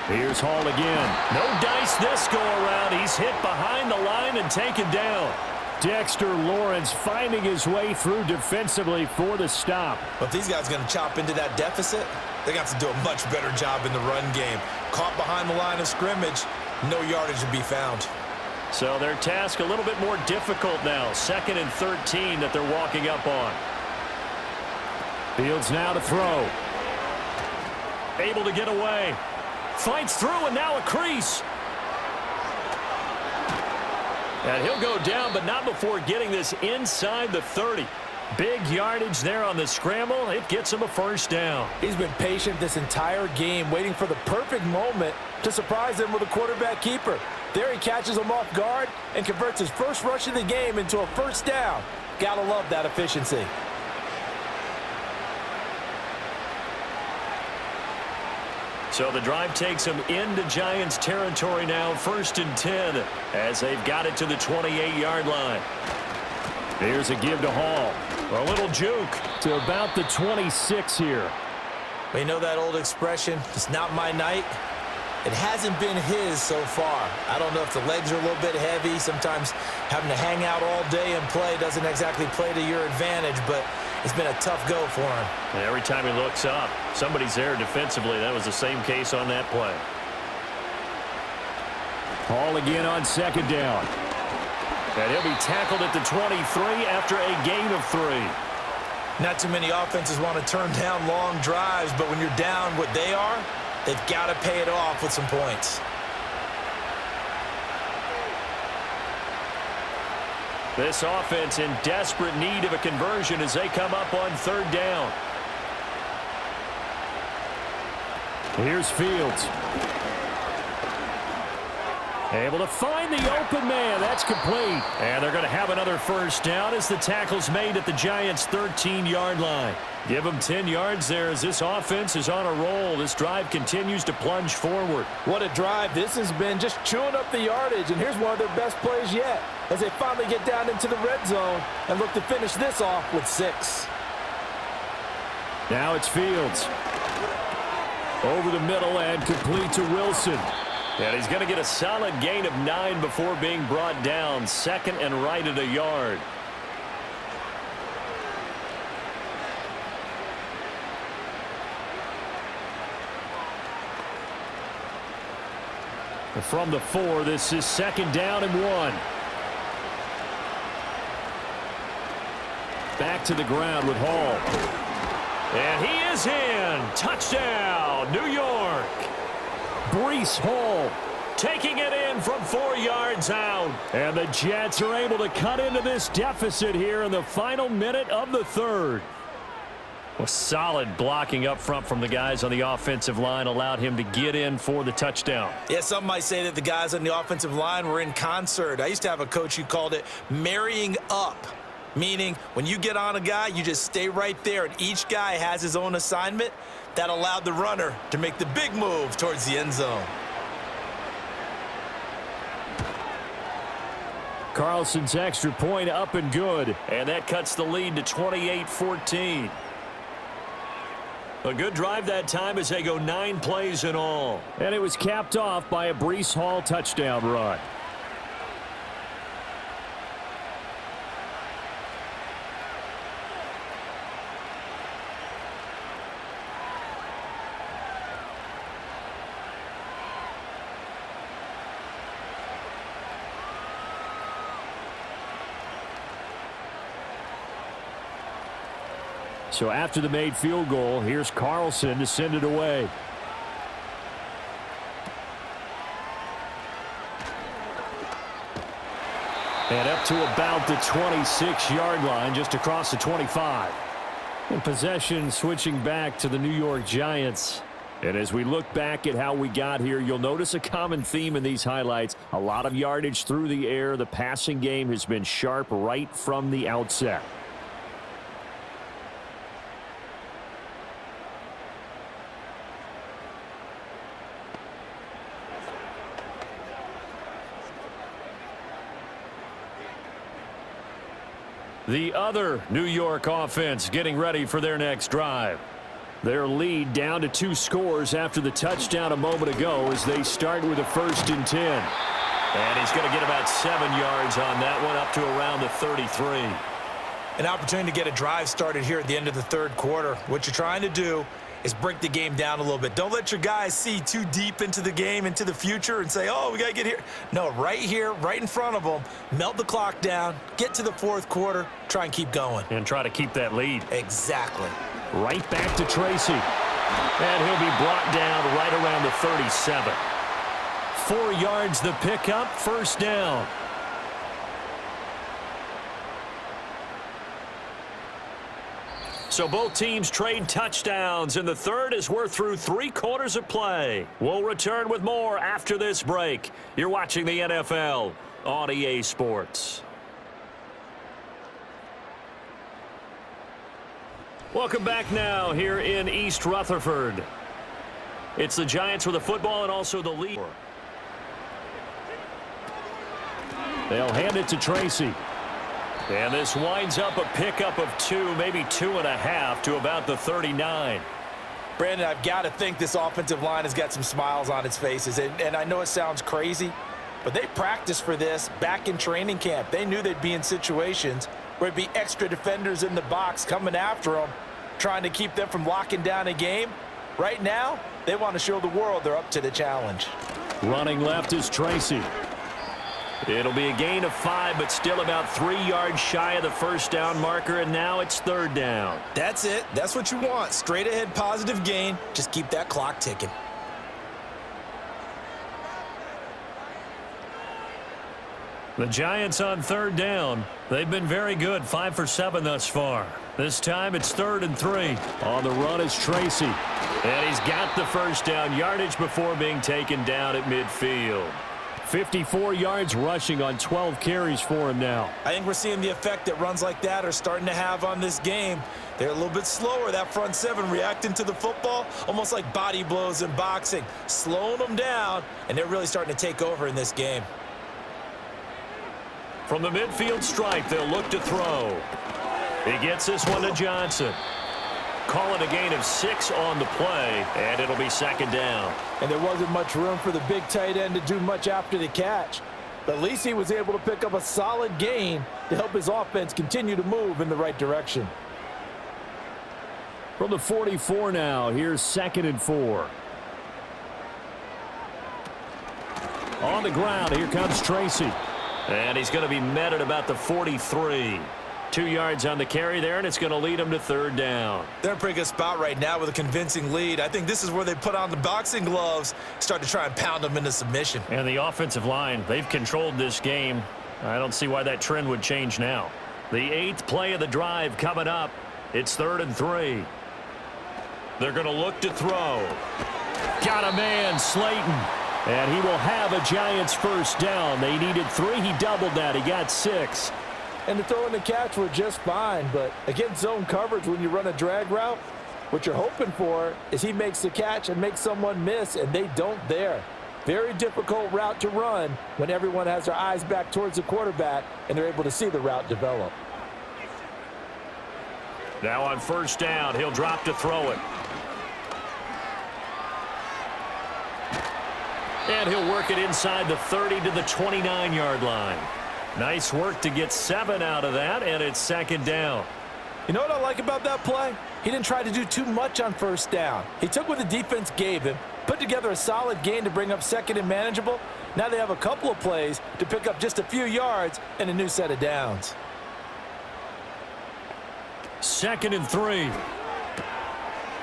Here's Hall again. No dice this go-around. He's hit behind the line and taken down. Dexter Lawrence finding his way through defensively for the stop. But these guys are going to chop into that deficit. They're going to have to do a much better job in the run game. Caught behind the line of scrimmage, no yardage to be found. So their task a little bit more difficult now. 2nd and 13 that they're walking up on. Fields now to throw. Able to get away. Fights through, and now a crease. And he'll go down, but not before getting this inside the 30. Big yardage there on the scramble. It gets him a first down. He's been patient this entire game, waiting for the perfect moment to surprise him with a quarterback keeper. There he catches him off guard and converts his first rush of the game into a first down. Gotta love that efficiency. So the drive takes them into Giants territory now, 1st and 10, as they've got it to the 28-yard line. Here's a give to Hall. A little juke to about the 26 here. We know that old expression, it's not my night. It hasn't been his so far. I don't know if the legs are a little bit heavy. Sometimes having to hang out all day and play doesn't exactly play to your advantage, but it's been a tough go for him. And every time he looks up, somebody's there defensively. That was the same case on that play. Hall again on 2nd down. And he'll be tackled at the 23 after a gain of 3. Not too many offenses want to turn down long drives, but when you're down what they are, they've got to pay it off with some points. This offense in desperate need of a conversion as they come up on 3rd down. Here's Fields. Able to find the open man. That's complete. And they're going to have another first down as the tackle's made at the Giants' 13-yard line. Give them 10 yards there as this offense is on a roll. This drive continues to plunge forward. What a drive this has been, just chewing up the yardage. And here's one of their best plays yet as they finally get down into the red zone and look to finish this off with 6. Now it's Fields. Over the middle and complete to Wilson. And he's going to get a solid gain of 9 before being brought down. 2nd and right at a yard. From the 4, this is 2nd down and 1. Back to the ground with Hall. And he is in. Touchdown, New York. Breece Hall taking it in from 4 yards out. And the Jets are able to cut into this deficit here in the final minute of the 3rd. Well, solid blocking up front from the guys on the offensive line allowed him to get in for the touchdown. Yeah, some might say that the guys on the offensive line were in concert. I used to have a coach who called it marrying up, meaning when you get on a guy, you just stay right there, and each guy has his own assignment. That allowed the runner to make the big move towards the end zone. Carlson's extra point up and good, and that cuts the lead to 28-14. A good drive that time as they go 9 plays in all. And it was capped off by a Breece Hall touchdown run. So after the made field goal, here's Carlson to send it away. And up to about the 26-yard line, just across the 25. And possession switching back to the New York Giants. And as we look back at how we got here, you'll notice a common theme in these highlights. A lot of yardage through the air. The passing game has been sharp right from the outset. The other New York offense getting ready for their next drive. Their lead down to 2 scores after the touchdown a moment ago as they start with a 1st and 10. And he's going to get about 7 yards on that one, up to around the 33. An opportunity to get a drive started here at the end of the 3rd quarter. What you're trying to do is break the game down a little bit. Don't let your guys see too deep into the game, into the future, and say, oh, we got to get here. No, right here, right in front of them, melt the clock down, get to the 4th quarter, try and keep going. And try to keep that lead. Exactly. Right back to Tracy. And he'll be brought down right around the 37. 4 yards the pickup, first down. So both teams trade touchdowns in the third as we're through 3 quarters of play. We'll return with more after this break. You're watching the NFL on EA Sports. Welcome back now here in East Rutherford. It's the Giants with the football and also the lead. They'll hand it to Tracy. And this winds up a pickup of 2, maybe 2.5 to about the 39. Brandon, I've got to think this offensive line has got some smiles on its faces. And I know it sounds crazy, but they practiced for this back in training camp. They knew they'd be in situations where it'd be extra defenders in the box coming after them, trying to keep them from locking down a game. Right now, they want to show the world they're up to the challenge. Running left is Tracy. It'll be a gain of 5, but still about 3 yards shy of the first down marker, and now it's third down. That's it. That's what you want. Straight ahead positive gain. Just keep that clock ticking. The Giants on third down. They've been very good, 5 for 7 thus far. This time it's 3rd and 3. On the run is Tracy. And he's got the first down yardage before being taken down at midfield. 54 yards rushing on 12 carries for him now. I think we're seeing the effect that runs like that are starting to have on this game. They're a little bit slower, that front 7, reacting to the football, almost like body blows in boxing, slowing them down, and they're really starting to take over in this game. From the midfield stripe, they'll look to throw. He gets this one to Johnson. Call it a gain of 6 on the play, and it'll be second down. And there wasn't much room for the big tight end to do much after the catch. But at least he was able to pick up a solid gain to help his offense continue to move in the right direction. From the 44 now, here's 2nd and 4. On the ground, here comes Tracy. And he's going to be met at about the 43. 2 yards on the carry there, and it's going to lead him to third down. They're in a pretty good spot right now with a convincing lead. I think this is where they put on the boxing gloves, start to try and pound them into submission. And the offensive line, they've controlled this game. I don't see why that trend would change now. The 8th play of the drive coming up. It's 3rd and 3. They're going to look to throw. Got a man, Slayton. And he will have a Giants first down. They needed 3. He doubled that. He got 6. And the throw and the catch were just fine. But against zone coverage, when you run a drag route, what you're hoping for is he makes the catch and makes someone miss, and they don't there. Very difficult route to run when everyone has their eyes back towards the quarterback and they're able to see the route develop. Now on first down, he'll drop to throw it. And he'll work it inside the 30 to the 29-yard line. Nice work to get 7 out of that, and it's second down. You know what I like about that play? He didn't try to do too much on first down. He took what the defense gave him, put together a solid gain to bring up 2nd and manageable. Now they have a couple of plays to pick up just a few yards and a new set of downs. 2nd and 3.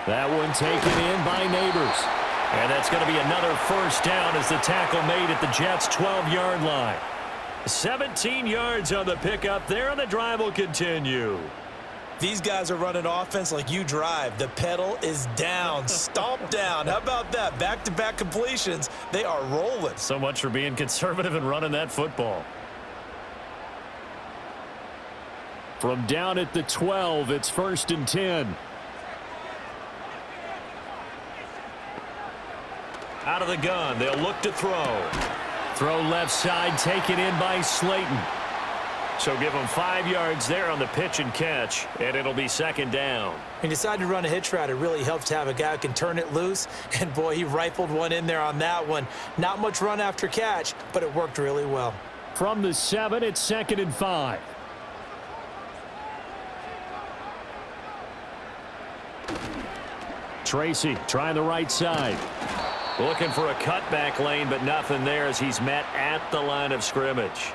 That one taken in by Neighbors. And that's going to be another first down as the tackle made at the Jets' 12-yard line. 17 yards on the pickup there, and the drive will continue. These guys are running offense like you drive. The pedal is down, stomp down. How about that? Back-to-back completions. They are rolling. So much for being conservative and running that football. From down at the 12, it's 1st and 10. Out of the gun, they'll look to throw. Throw left side, taken in by Slayton. So give him 5 yards there on the pitch and catch, and it'll be second down. When you decide to run a hitch route, it really helps to have a guy who can turn it loose. And, boy, he rifled one in there on that one. Not much run after catch, but it worked really well. From the 7, it's 2nd and 5. Tracy trying the right side. Looking for a cutback lane, but nothing there as he's met at the line of scrimmage.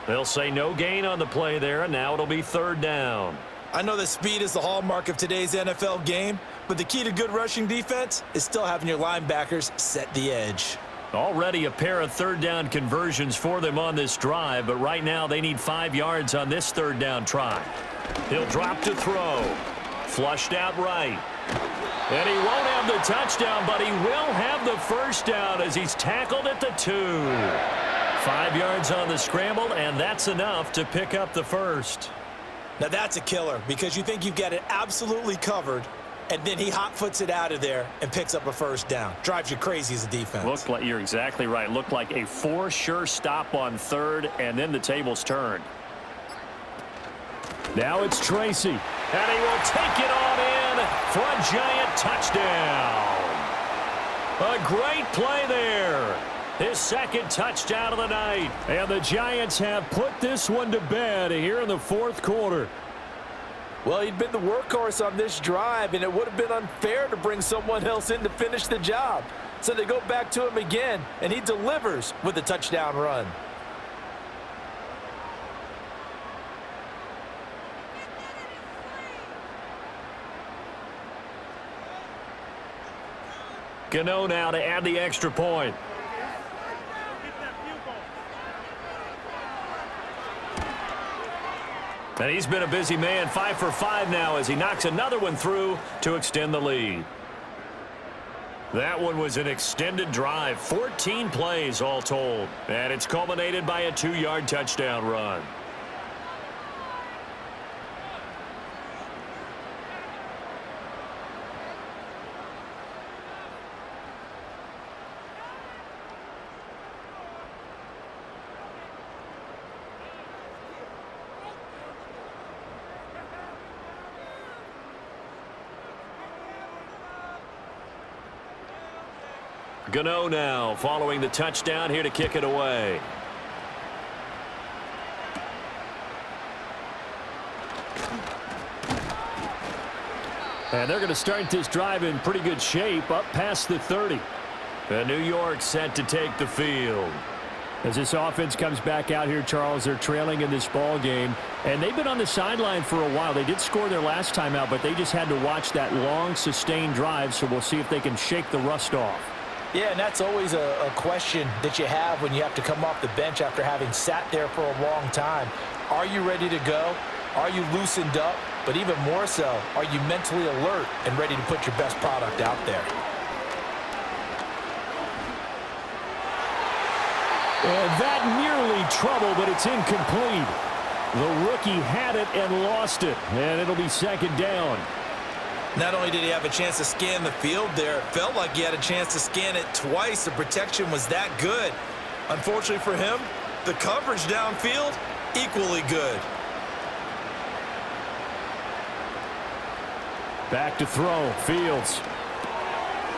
They'll say no gain on the play there, and now it'll be third down. I know that speed is the hallmark of today's NFL game, but the key to good rushing defense is still having your linebackers set the edge. Already a pair of third down conversions for them on this drive, but right now they need 5 yards on this third down try. He'll drop to throw. Flushed out right. And he won't have the touchdown, but he will have the first down as he's tackled at the 2. 5 yards on the scramble, and that's enough to pick up the first. Now that's a killer because you think you've got it absolutely covered, and then he hot-foots it out of there and picks up a first down. Drives you crazy as a defense. Looked like, you're exactly right. Looked like a for sure stop on third, and then the tables turned. Now it's Tracy, and he will take it on in for a giant touchdown. A great play there. His second touchdown of the night. And the Giants have put this one to bed here in the fourth quarter. Well, he'd been the workhorse on this drive, and it would have been unfair to bring someone else in to finish the job. So they go back to him again, and he delivers with a touchdown run. Gano now to add the extra point. And he's been a busy man, 5 for 5 now as he knocks another one through to extend the lead. That one was an extended drive, 14 plays all told. And it's culminated by a 2-yard touchdown run. Gano now following the touchdown here to kick it away. And they're going to start this drive in pretty good shape up past the 30. And New York set to take the field. As this offense comes back out here, Charles, they're trailing in this ball game, and they've been on the sideline for a while. They did score their last time out, but they just had to watch that long, sustained drive, so we'll see if they can shake the rust off. Yeah, and that's always a question that you have when you have to come off the bench after having sat there for a long time. Are you ready to go? Are you loosened up? But even more so, are you mentally alert and ready to put your best product out there? And that nearly trouble, but it's incomplete. The rookie had it and lost it, and it'll be second down. Not only did he have a chance to scan the field there, it felt like he had a chance to scan it twice. The protection was that good. Unfortunately for him, the coverage downfield, equally good. Back to throw, Fields.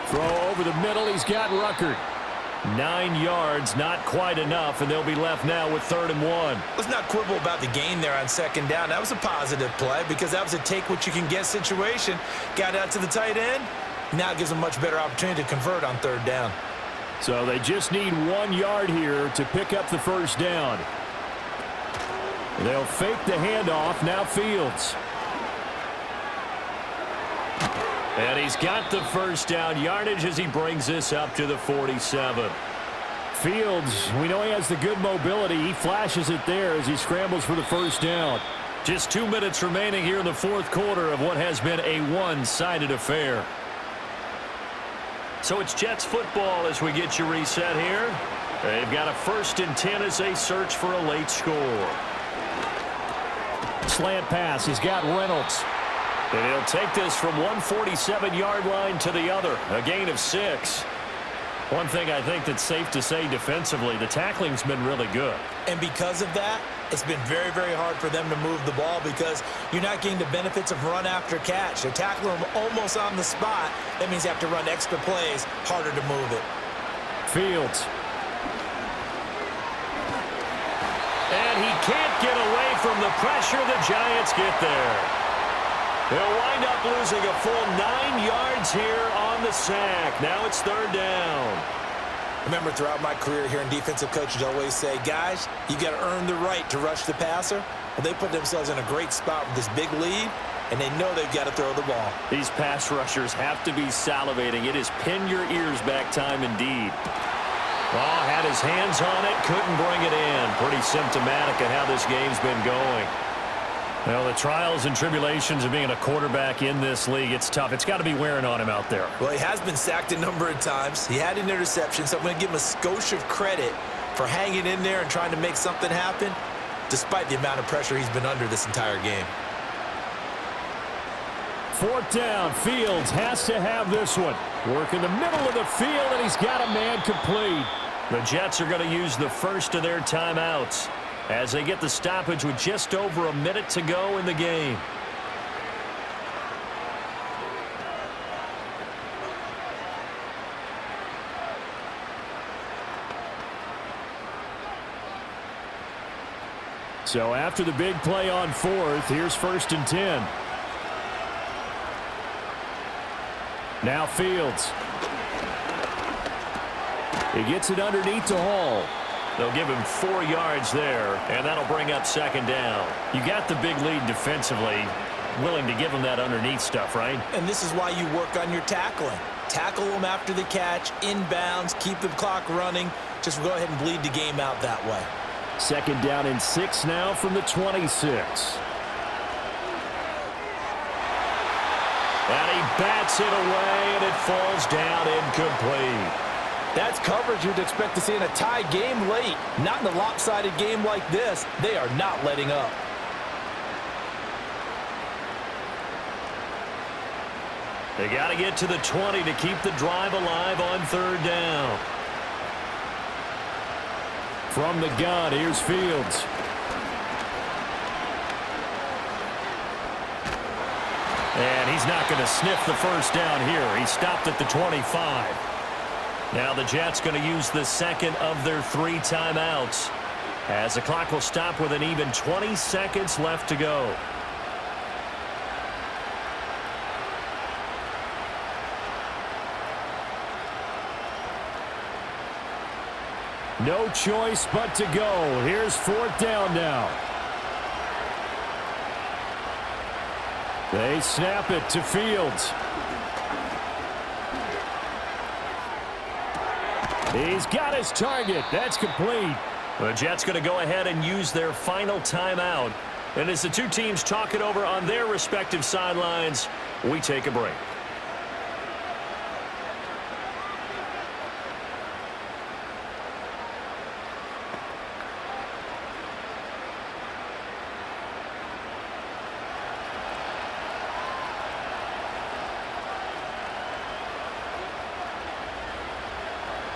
Throw over the middle, he's got Ruckert. 9 yards, not quite enough, and they'll be left now with 3rd and 1. Let's not quibble about the gain there on second down. That was a positive play because that was a take-what-you-can-get situation. Got out to the tight end. Now it gives them a much better opportunity to convert on 3rd down. So they just need 1 yard here to pick up the first down. They'll fake the handoff. Now Fields. And he's got the first down yardage as he brings this up to the 47. Fields, we know he has the good mobility. He flashes it there as he scrambles for the first down. Just 2 minutes remaining here in the fourth quarter of what has been a one-sided affair. So it's Jets football as we get you reset here. They've got a 1st and 10 as they search for a late score. Slant pass. He's got Reynolds. And he'll take this from 147-yard line to the other. A gain of 6. One thing I think that's safe to say defensively, the tackling's been really good. And because of that, it's been very, very hard for them to move the ball because you're not getting the benefits of run after catch. They're tackling them almost on the spot. That means you have to run extra plays, harder to move it. Fields. And he can't get away from the pressure. The Giants get there. They'll wind up losing a full 9 yards here on the sack. Now it's 3rd down. Remember, throughout my career here in defensive coaches always say, guys, you got to earn the right to rush the passer. Well, they put themselves in a great spot with this big lead, and they know they've got to throw the ball. These pass rushers have to be salivating. It is pin your ears back time indeed. Oh, had his hands on it, couldn't bring it in. Pretty symptomatic of how this game's been going. Well, the trials and tribulations of being a quarterback in this league, it's tough. It's got to be wearing on him out there. Well, he has been sacked a number of times. He had an interception, so I'm going to give him a skosh of credit for hanging in there and trying to make something happen, despite the amount of pressure he's been under this entire game. 4th down. Fields has to have this one. Work in the middle of the field, and he's got a man complete. The Jets are going to use the first of their timeouts as they get the stoppage with just over a minute to go in the game. So after the big play on 4th, here's 1st and 10. Now Fields. He gets it underneath to Hall. They'll give him 4 yards there, and that'll bring up 2nd down. You got the big lead defensively, willing to give him that underneath stuff, right? And this is why you work on your tackling. Tackle them after the catch, inbounds, keep the clock running. Just go ahead and bleed the game out that way. 2nd down and 6 now from the 26. And he bats it away, and it falls down incomplete. That's coverage you'd expect to see in a tie game late. Not in a lopsided game like this. They are not letting up. They got to get to the 20 to keep the drive alive on 3rd down. From the gun, here's Fields. And he's not going to sniff the 1st down here. He stopped at the 25. Now the Jets going to use the 2nd of their 3 timeouts as the clock will stop with an even 20 seconds left to go. No choice but to go. Here's 4th down now. They snap it to Fields. He's got his target. That's complete. The Jets going to go ahead and use their final timeout. And as the two teams talk it over on their respective sidelines, we take a break.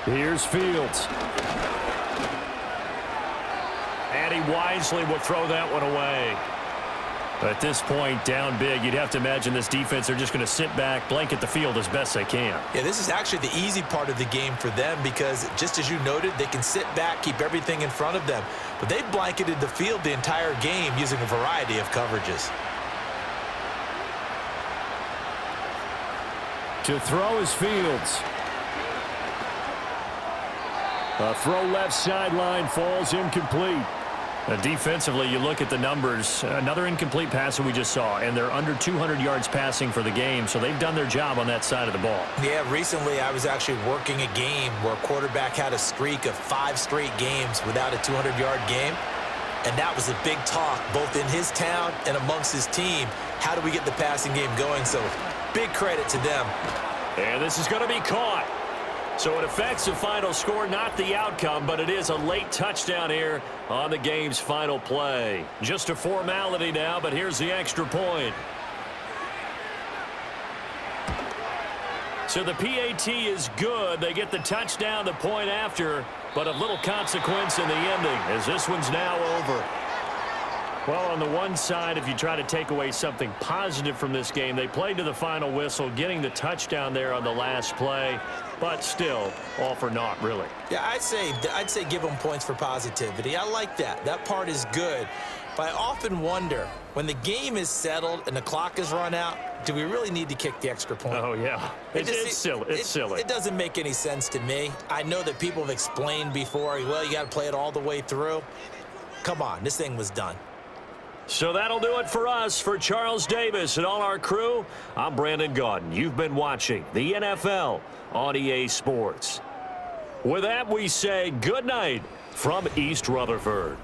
Here's Fields. And he wisely will throw that one away. At this point, down big, you'd have to imagine this defense are just going to sit back, blanket the field as best they can. Yeah, this is actually the easy part of the game for them because, just as you noted, they can sit back, keep everything in front of them. But they've blanketed the field the entire game using a variety of coverages. To throw is Fields. A throw left sideline falls incomplete. Defensively, you look at the numbers. Another incomplete pass that we just saw, and they're under 200 yards passing for the game, so they've done their job on that side of the ball. Yeah, recently I was actually working a game where a quarterback had a streak of 5 straight games without a 200-yard game, and that was a big talk both in his town and amongst his team. How do we get the passing game going? So big credit to them. And this is going to be caught. So it affects the final score, not the outcome, but it is a late touchdown here on the game's final play. Just a formality now, but here's the extra point. So the PAT is good. They get the touchdown the point after, but of little consequence in the ending as this one's now over. Well, on the one side, if you try to take away something positive from this game, they played to the final whistle, getting the touchdown there on the last play, but still, all for naught, really. Yeah, I'd say give them points for positivity. I like that. That part is good. But I often wonder, when the game is settled and the clock is run out, do we really need to kick the extra point? Oh, yeah. It's silly. It's silly. It doesn't make any sense to me. I know that people have explained before, well, you got to play it all the way through. Come on, this thing was done. So that'll do it for us. For Charles Davis and all our crew, I'm Brandon Gaudin. You've been watching the NFL on EA Sports. With that, we say good night from East Rutherford.